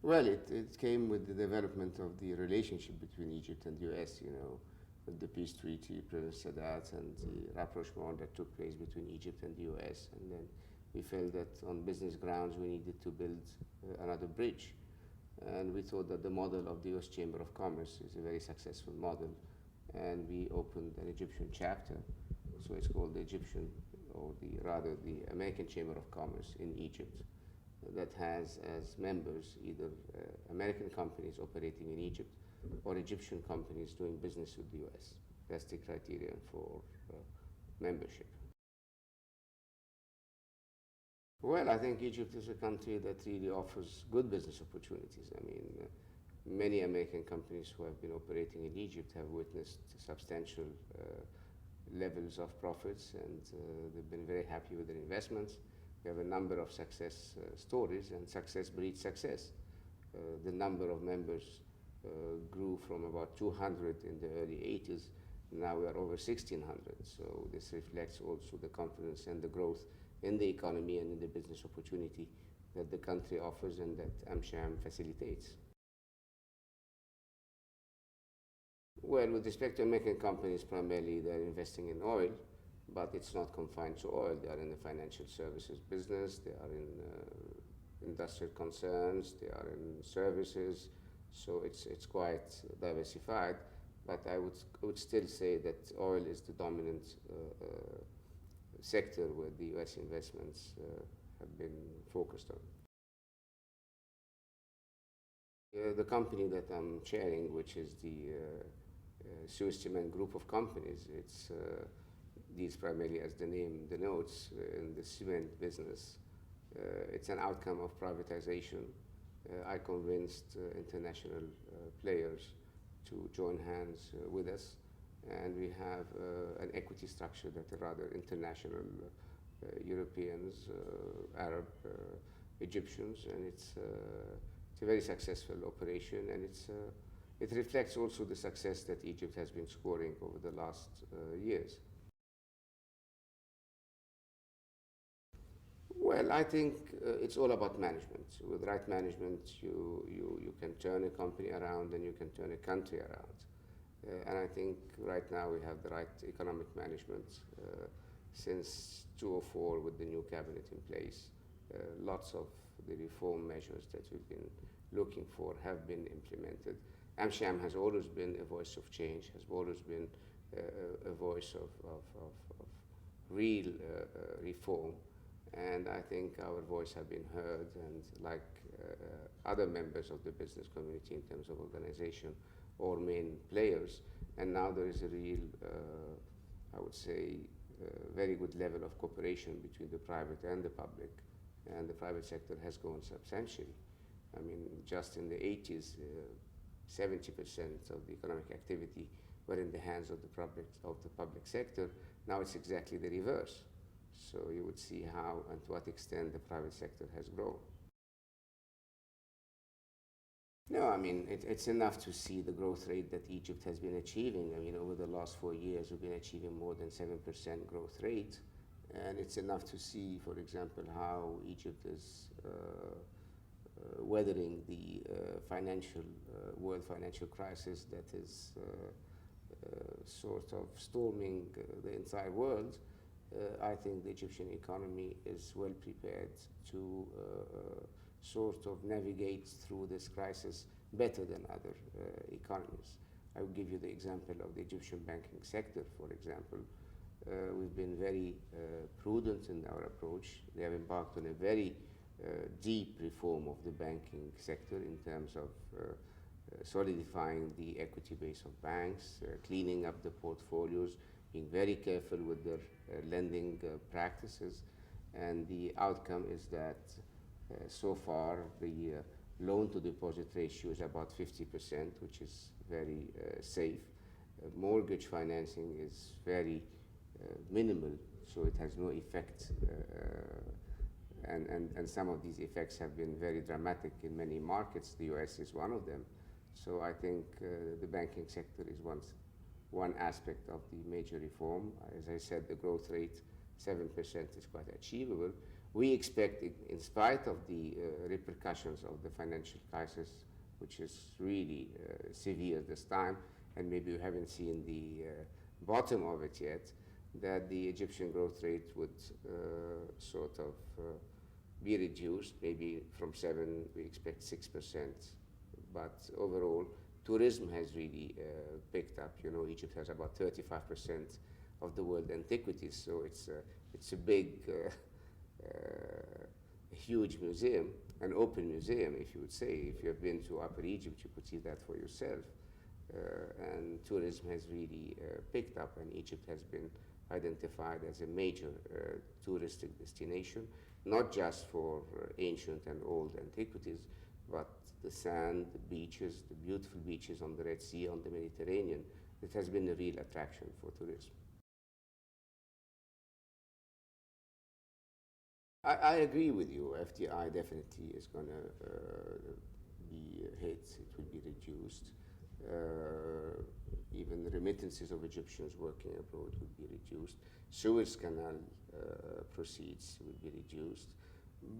Well, it came with the development of the relationship between Egypt and the US, with the peace treaty, President Sadat, and the rapprochement that took place between Egypt and the US. And then we felt that on business grounds we needed to build another bridge. And we thought that the model of the US Chamber of Commerce is a very successful model. And we opened an Egyptian chapter. So it's called the Egyptian, or rather the American Chamber of Commerce in Egypt, that has as members either American companies operating in Egypt or Egyptian companies doing business with the US. That's the criterion for membership. Well, I think Egypt is a country that really offers good business opportunities. I mean, many American companies who have been operating in Egypt have witnessed substantial levels of profits, and they've been very happy with their investments. We have a number of success stories, and success breeds success. The number of members grew from about 200 in the early 80s. Now we are over 1,600. So this reflects also the confidence and the growth in the economy and in the business opportunity that the country offers and that AmCham facilitates. Well, with respect to American companies, primarily they're investing in oil, but it's not confined to oil. They are in the financial services business, they are in industrial concerns, they are in services, so it's quite diversified. But I would still say that oil is the dominant sector where the US investments have been focused on. The company that I'm chairing, which is the Suez Cement group of companies, it's deals primarily, as the name denotes, in the cement business. It's an outcome of privatization. I convinced international players to join hands with us, and we have an equity structure that are rather international, Europeans, Arab, Egyptians, and it's a very successful operation, and it reflects also the success that Egypt has been scoring over the last years. Well, I think it's all about management. With right management, you can turn a company around and you can turn a country around. And I think right now we have the right economic management since 2004 with the new cabinet in place. Lots of the reform measures that we've been looking for have been implemented. AmCham has always been a voice of change, has always been a voice of real reform. And I think our voice has been heard, and like other members of the business community in terms of organization or main players. And now there is a real, I would say, very good level of cooperation between the private and the public. And the private sector has grown substantially. I mean, just in the 80s, 70% of the economic activity were in the hands of the public sector. Now it's exactly the reverse. So you would see how and to what extent the private sector has grown. No, I mean, it's enough to see the growth rate that Egypt has been achieving. I mean, over the last 4 years, we've been achieving more than 7% growth rate. And it's enough to see, for example, how Egypt is weathering the world financial crisis that is sort of storming the entire world. I think the Egyptian economy is well prepared to sort of navigate through this crisis better than other economies. I will give you the example of the Egyptian banking sector, for example. We've been very prudent in our approach. They have embarked on a very deep reform of the banking sector in terms of solidifying the equity base of banks, cleaning up the portfolios, being very careful with their lending practices. And the outcome is that so far the loan-to-deposit ratio is about 50%, which is very safe. Mortgage financing is very minimal, so it has no effect. And some of these effects have been very dramatic in many markets. The US is one of them. So I think the banking sector is one aspect of the major reform. As I said, the growth rate, 7%, is quite achievable. We expect, in spite of the repercussions of the financial crisis, which is really severe this time, and maybe we haven't seen the bottom of it yet, that the Egyptian growth rate would sort of be reduced, maybe from 7, we expect 6%. But overall, tourism has really picked up. You know, Egypt has about 35% of the world antiquities, so it's a big, huge museum, an open museum, if you would say. If you have been to Upper Egypt, you could see that for yourself. And tourism has really picked up, and Egypt has been identified as a major touristic destination, not just for ancient and old antiquities, but the sand, the beaches, the beautiful beaches on the Red Sea, on the Mediterranean. It has been a real attraction for tourism. I agree with you. FDI definitely is going to be hit. It will be reduced. Even the remittances of Egyptians working abroad will be reduced. Suez Canal proceeds will be reduced.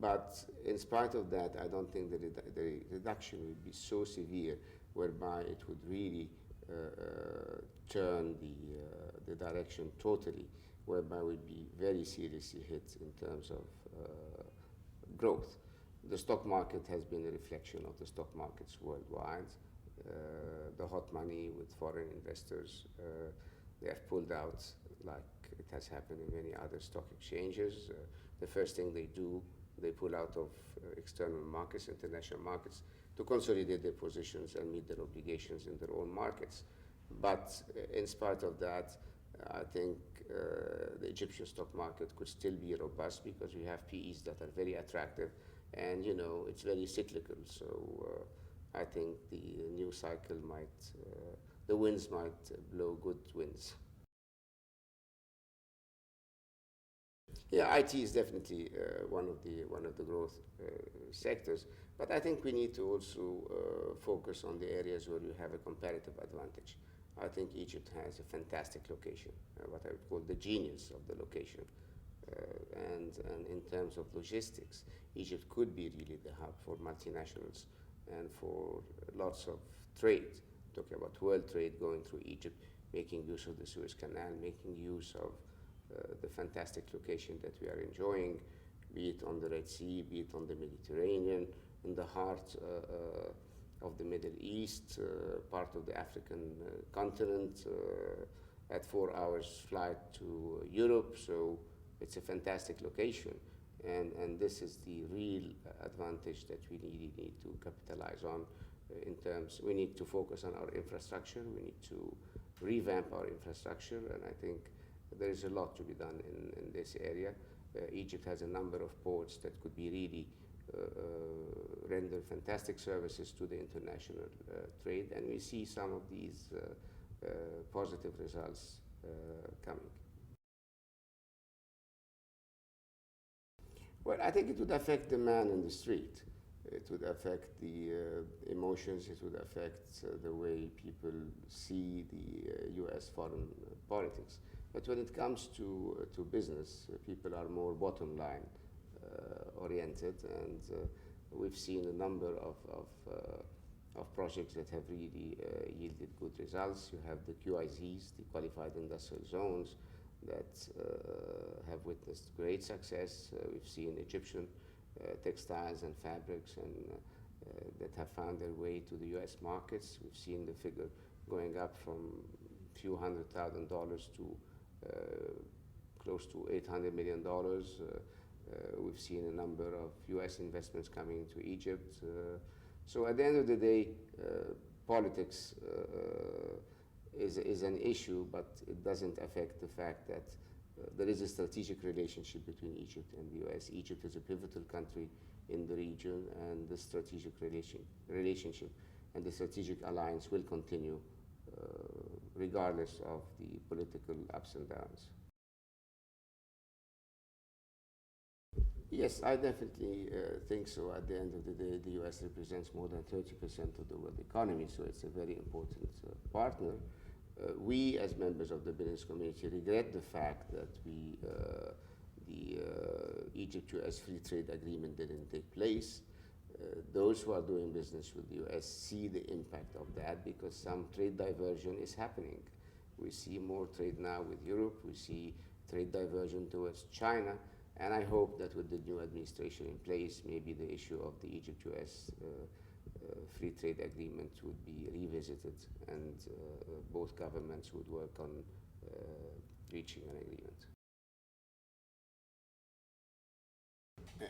But in spite of that, I don't think that the reduction will be so severe whereby it would really turn the direction totally, whereby we'd be very seriously hit in terms of growth. The stock market has been a reflection of the stock markets worldwide. The hot money with foreign investors, they have pulled out like it has happened in many other stock exchanges. The first thing they do, they pull out of external markets, international markets, to consolidate their positions and meet their obligations in their own markets. But in spite of that, I think the Egyptian stock market could still be robust because we have PEs that are very attractive, and you know it's very cyclical. So I think the new cycle might, the winds might blow good winds. Yeah, IT is definitely one of the growth sectors, but I think we need to also focus on the areas where you have a comparative advantage. I think Egypt has a fantastic location, what I would call the genius of the location. And in terms of logistics, Egypt could be really the hub for multinationals and for lots of trade. Talking about world trade going through Egypt, making use of the Suez Canal, making use of the fantastic location that we are enjoying, be it on the Red Sea, be it on the Mediterranean, in the heart of the Middle East, part of the African continent, at 4 hours flight to Europe. So it's a fantastic location. And this is the real advantage that we really need to capitalize on in terms, we need to focus on our infrastructure, we need to revamp our infrastructure, and I think there is a lot to be done in this area. Egypt has a number of ports that could be really render fantastic services to the international trade, and we see some of these positive results coming. Well, I think it would affect the man in the street. It would affect the emotions, it would affect the way people see the US foreign politics. But when it comes to business, people are more bottom line oriented, and we've seen a number of projects that have really yielded good results. You have the QIZs, the Qualified Industrial Zones, that have witnessed great success. We've seen Egyptian textiles and fabrics and that have found their way to the US markets. We've seen the figure going up from a few $100,000 to close to $800 million. We've seen a number of US investments coming into Egypt. So at the end of the day, politics is an issue, but it doesn't affect the fact that there is a strategic relationship between Egypt and the US. Egypt is a pivotal country in the region, and the strategic relationship and the strategic alliance will continue regardless of the political ups and downs. Yes, I definitely think so. At the end of the day, the US represents more than 30% of the world economy, so it's a very important partner. We, as members of the business community, regret the fact that we the Egypt-US Free Trade Agreement didn't take place. Those who are doing business with the US see the impact of that because some trade diversion is happening. We see more trade now with Europe, we see trade diversion towards China, and I hope that with the new administration in place, maybe the issue of the Egypt-US Free Trade Agreement would be revisited and both governments would work on reaching an agreement.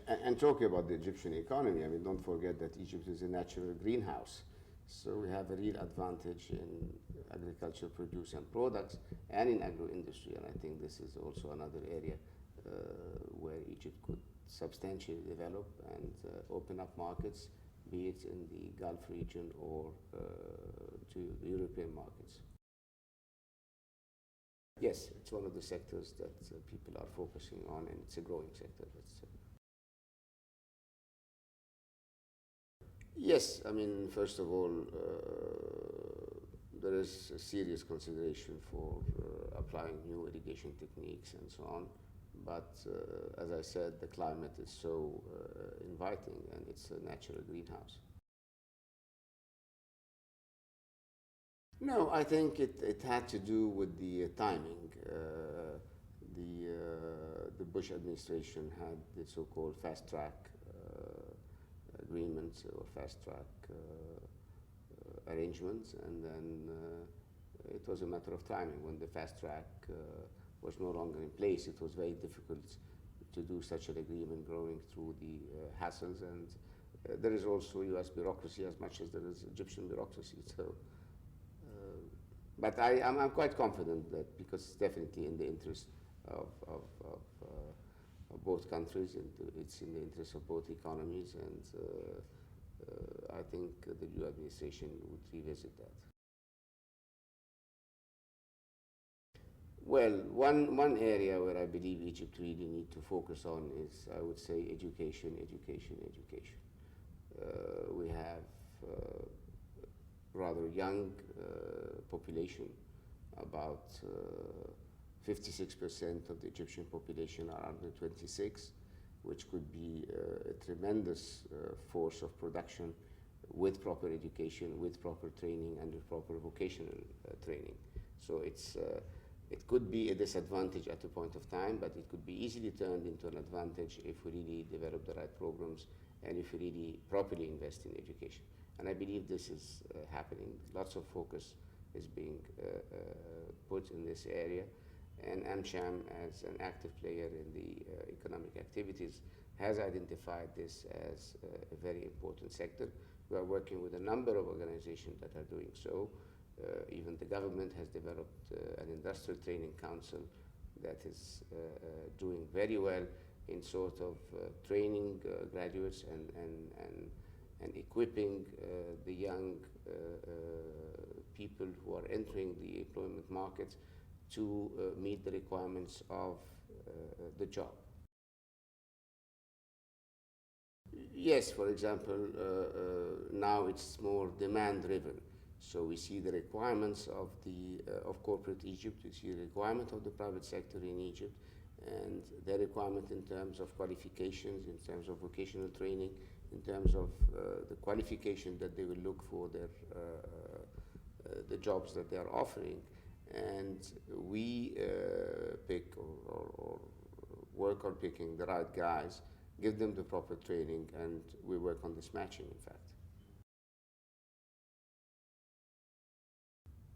And talking about the Egyptian economy, I mean, don't forget that Egypt is a natural greenhouse. So we have a real advantage in agricultural produce and products and in agro-industry. And I think this is also another area where Egypt could substantially develop and open up markets, be it in the Gulf region or to the European markets. Yes, it's one of the sectors that people are focusing on, and it's a growing sector. Yes, I mean, first of all, there is a serious consideration for applying new irrigation techniques and so on. But as I said, the climate is so inviting, and it's a natural greenhouse. No, I think it had to do with the timing. The Bush administration had the so-called fast track agreements or fast track arrangements, and then it was a matter of timing. When the fast track was no longer in place, it was very difficult to do such an agreement going through the hassles, and there is also US bureaucracy as much as there is Egyptian bureaucracy. So, but I'm quite confident that because it's definitely in the interest of both countries, and it's in the interest of both economies, and I think the new administration would revisit that. Well, one area where I believe Egypt really need to focus on is, I would say, education. We have rather young population, about 56% of the Egyptian population are under 26, which could be a tremendous force of production with proper education, with proper training, and with proper vocational training. So it could be a disadvantage at a point of time, but it could be easily turned into an advantage if we really develop the right programs and if we really properly invest in education. And I believe this is happening. Lots of focus is being put in this area. And AmCham, as an active player in the economic activities, has identified this as a very important sector. We are working with a number of organizations that are doing so. Even the government has developed an industrial training council that is doing very well in sort of training graduates and equipping the young people who are entering the employment market to meet the requirements of the job. Yes, for example, now it's more demand-driven. So we see the requirements of corporate Egypt, we see the requirement of the private sector in Egypt, and their requirement in terms of qualifications, in terms of vocational training, in terms of the qualification that they will look for the jobs that they are offering. And we pick or work on picking the right guys, give them the proper training, and we work on this matching, in fact.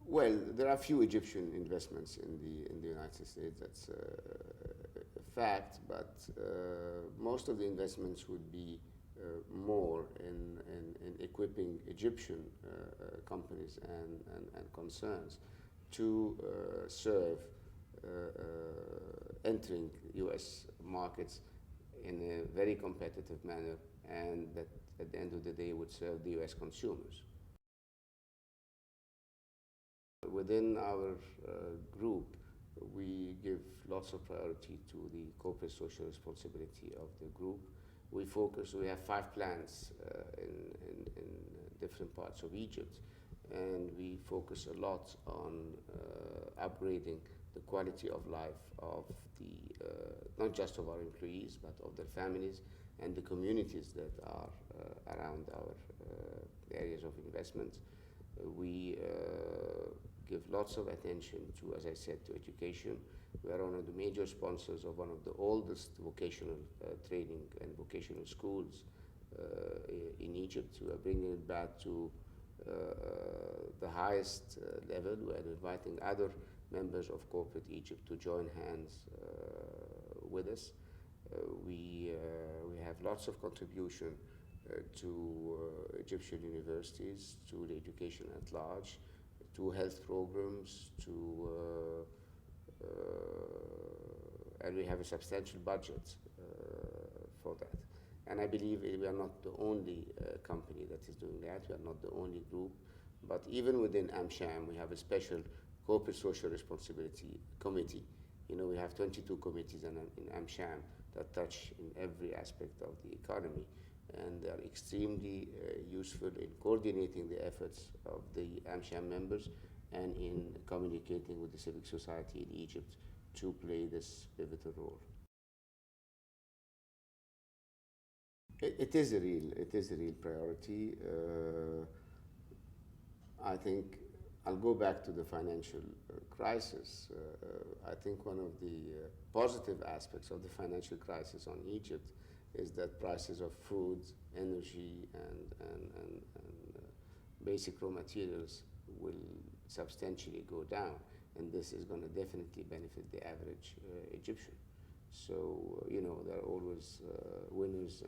Well, there are few Egyptian investments in the United States. That's a fact, but most of the investments would be more in equipping Egyptian companies and concerns to serve entering U.S. markets in a very competitive manner, and that at the end of the day would serve the U.S. consumers. Within our group, we give lots of priority to the corporate social responsibility of the group. We have 5 plants in different parts of Egypt, and we focus a lot on upgrading the quality of life of the not just of our employees, but of their families and the communities that are around our areas of investment. We give lots of attention to, as I said, to education. We are one of the major sponsors of one of the oldest vocational training and vocational schools in Egypt. We are bringing it back to the highest level. We are inviting other members of corporate Egypt to join hands with us. We have lots of contribution to Egyptian universities, to the education at large, to health programs, and we have a substantial budget for that. And I believe we are not the only company that is doing that. We are not the only group. But even within AmCham, we have a special corporate social responsibility committee. You know, we have 22 committees in AmCham that touch in every aspect of the economy. And they are extremely useful in coordinating the efforts of the AmCham members and in communicating with the civic society in Egypt to play this pivotal role. It is a real priority. I think I'll go back to the financial crisis. I think one of the positive aspects of the financial crisis on Egypt is that prices of food, energy, and basic raw materials will substantially go down, and this is going to definitely benefit the average Egyptian. So, you know, there are always winners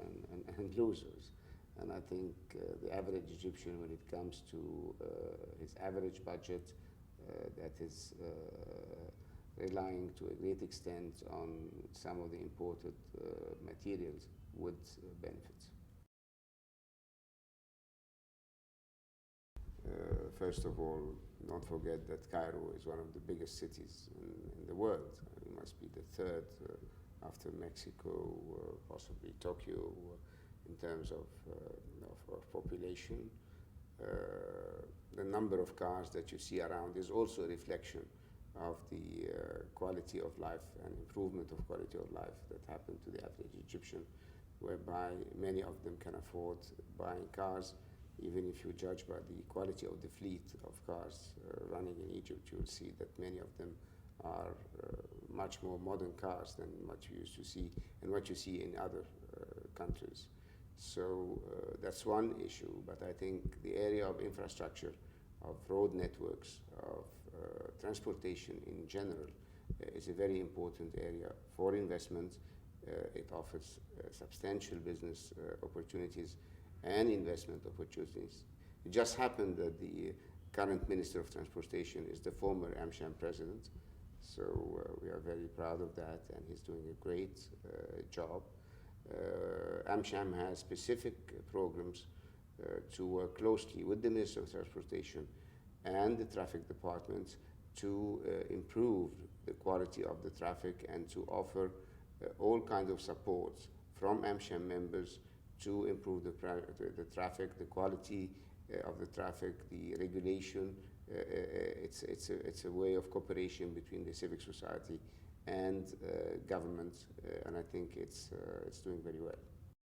and losers. And I think the average Egyptian, when it comes to his average budget, that is relying to a great extent on some of the imported materials, would benefit. First of all, don't forget that Cairo is one of the biggest cities in the world. It must be the third after Mexico, possibly Tokyo, in terms of population. The number of cars that you see around is also a reflection of the quality of life and improvement of quality of life that happened to the average Egyptian, whereby many of them can afford buying cars. Even if you judge by the quality of the fleet of cars running in Egypt, you'll see that many of them are much more modern cars than what you used to see and what you see in other countries. So that's one issue, but I think the area of infrastructure, of road networks, of transportation in general is a very important area for investment. It offers substantial business opportunities and investment opportunities. It just happened that the current Minister of Transportation is the former AmCham president, so we are very proud of that, and he's doing a great job. AmCham has specific programs to work closely with the Minister of Transportation and the traffic departments to improve the quality of the traffic and to offer all kinds of supports from AmCham members to improve the traffic, the quality of the traffic, the regulation. It's a way of cooperation between the civic society and government, and I think it's doing very well.